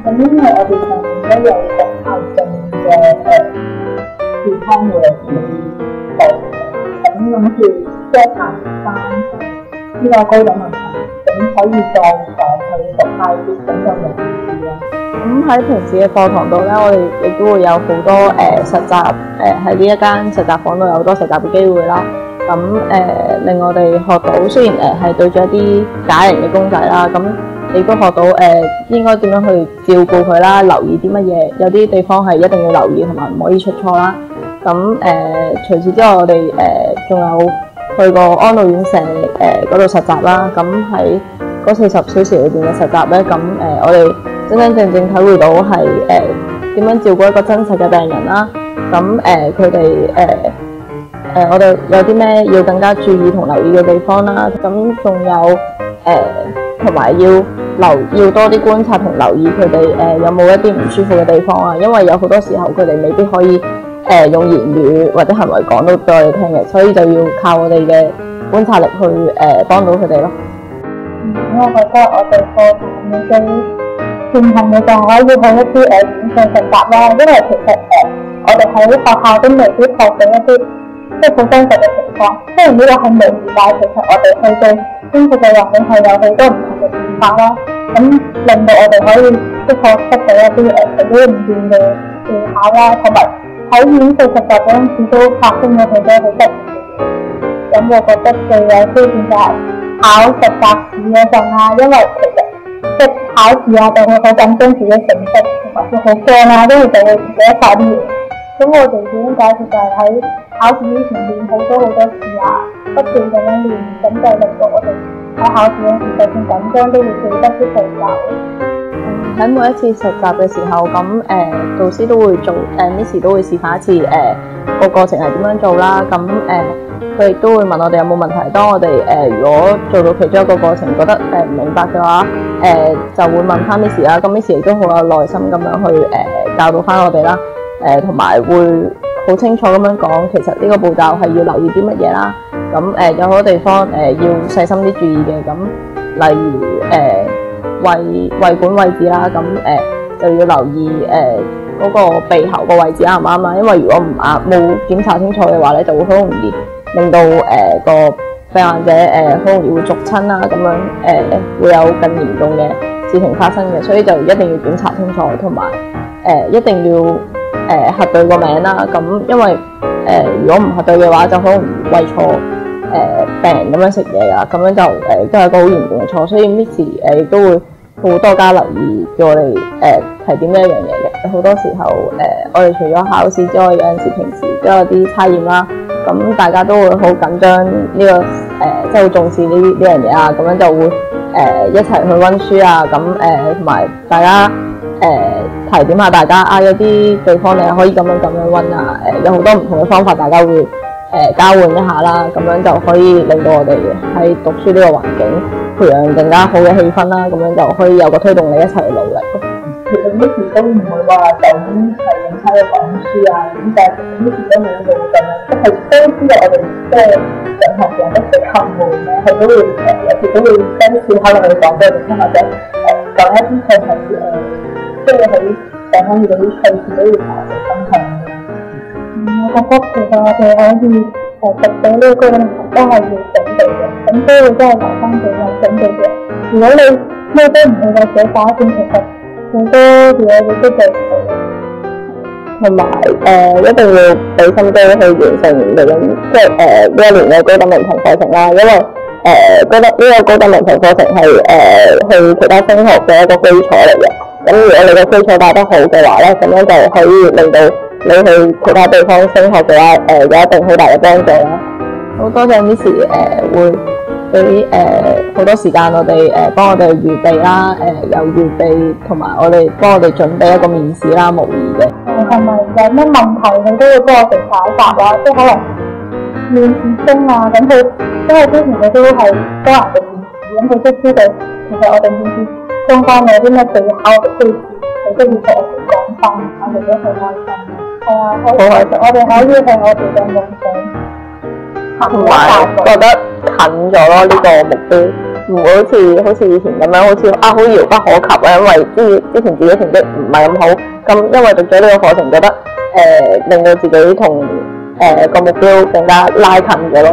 咁因為我哋上面都有個癌症嘅健康護理課程，咁諗住即係談翻呢個高等文憑，咁可以再上去讀快啲，咁就容易啲啦。咁喺平時嘅課堂度咧，我哋亦都會有好多實習，喺呢一間實習房度有好多實習嘅機會啦。咁令我哋學到，雖然係對住一啲假人嘅公仔啦，咁亦都學到應該點樣去照顧佢啦，留意啲乜嘢，有啲地方係一定要留意同埋唔可以出錯啦。咁除此之外，我哋仲有去過安老院舍嗰度實習啦。咁喺嗰40小時裏邊嘅實習咧，咁我哋真真正正體會到係點樣照顧一個真實嘅病人啦。咁佢哋我哋有啲咩要更加注意同留意嘅地方啦。咁仲有同埋要多啲觀察同留意佢哋有冇一啲唔舒服嘅地方啊。因為有好多時候佢哋未必可以用言語或者行為講到俾我哋聽嘅，所以就要靠我哋嘅觀察力去幫到佢哋咯。我覺得我哋課堂嘅傳統嘅就可以去一啲院舍實習啦，因為其實我哋喺學校都未必學到一啲即係好真實嘅情況。雖然呢個係模擬，但係其實我哋去到真實嘅環境係有好多唔同嘅變化啦。咁令到我哋可以即係識到一啲隨機應變嘅技巧啦，同埋喺院舍實習嗰陣時都發生咗好多好得意嘅嘢。咁我覺得最有挑戰就係考實習試嗰陣啦，因為其實即係考試啊，就會好緊張自己成績，同埋會好驚啦，跟住就會唔記得晒啲嘢。咁我哋點樣解決就係喺考試之前練好多次啊，不斷咁樣練，咁就令到我哋喺考試嗰時就算緊張都會記得啲步驟。喺每一次實習嘅時候，咁導師都會做，Miss 都會示範一次個過程係點樣做啦。咁佢亦都會問我哋有冇問題。當我哋如果做到其中一個過程覺得唔明白嘅話，就會問翻 Miss 啦。咁 Miss 亦都好有耐心咁樣去教導翻我哋啦。同埋會好清楚咁樣講，其實呢個步驟係要留意啲乜嘢啦。咁有好多地方要細心啲注意嘅。咁例如胃管位置啦，咁就要留意嗰個鼻喉個位置啱唔啱啦。因為如果唔啱冇檢查清楚嘅話咧，就會好容易令到個病患者好容易會逐親啦，咁樣會有更嚴重嘅事情發生嘅。所以就一定要檢查清楚，同埋一定要核對個名啦。咁因為如果唔核對嘅話，就可能餵錯病人咁樣食嘢㗎，咁樣就都係一個好嚴重嘅錯。所以 Miss 亦都會好多加留意，叫我哋提點呢一樣嘢嘅。好多時候我哋除咗考試之外，有陣時平時都有啲測驗啦，咁大家都會好緊張呢個即係好重視呢樣嘢啊，咁樣就會一齊去溫書啊。咁同埋大家提點下大家啊，有啲地方你可以咁樣溫啊。有好多唔同嘅方法，大家會交換一下啦，咁樣就可以令到我哋喺讀書呢個環境培養更加好嘅氣氛啦，咁樣就可以有個推動力一齊去努力。其實 Miss 都唔會話就咁係用喺度講書啊，咁但係 Miss 都冇做咁樣，即係都知道我哋即係上堂上得幾含糊咧，佢都會有時都會跟住可能會講俾我哋聽，或者講一啲佢係即係喺上堂遇到啲趣事都會同我哋分享嘅。我覺得其實我哋可以讀到呢個高等文憑都係要準備嘅，咁都會真係留翻俾有準備嘅。如果你咩都唔去或者打算，其實好多嘢你都做唔到。同埋一定要俾心機去完成嚟緊即係呢一年嘅高等文憑課程啦。因為覺得呢個高等文憑課程係去其他升學嘅一個基礎嚟嘅。咁如果你個基礎打得好嘅話咧，咁樣就可以令到你去其他地方升學嘅話，有一定好大嘅幫助啦。好多謝 Miss 會俾好多時間我哋幫我哋預備啦，有預備同埋幫我哋準備一個面試啦，模擬嘅。係咪有咩問題佢都會幫我哋解答啦？即係可能面試中啊，咁佢因為之前佢都係多人嘅面試，咁佢都知道其實我哋面試中間有啲咩技巧嘅機會，佢都會同我哋講翻，我哋都好開心嘅。係啊，好開心！我哋可以向我哋嘅夢想行一大步，覺得近咗咯呢個目標。唔會好似以前咁樣，好似好遙不可及啊，因為之前自己成績唔係咁好，咁因為讀咗呢個課程，覺得令到自己同個目標更加拉近咗咯，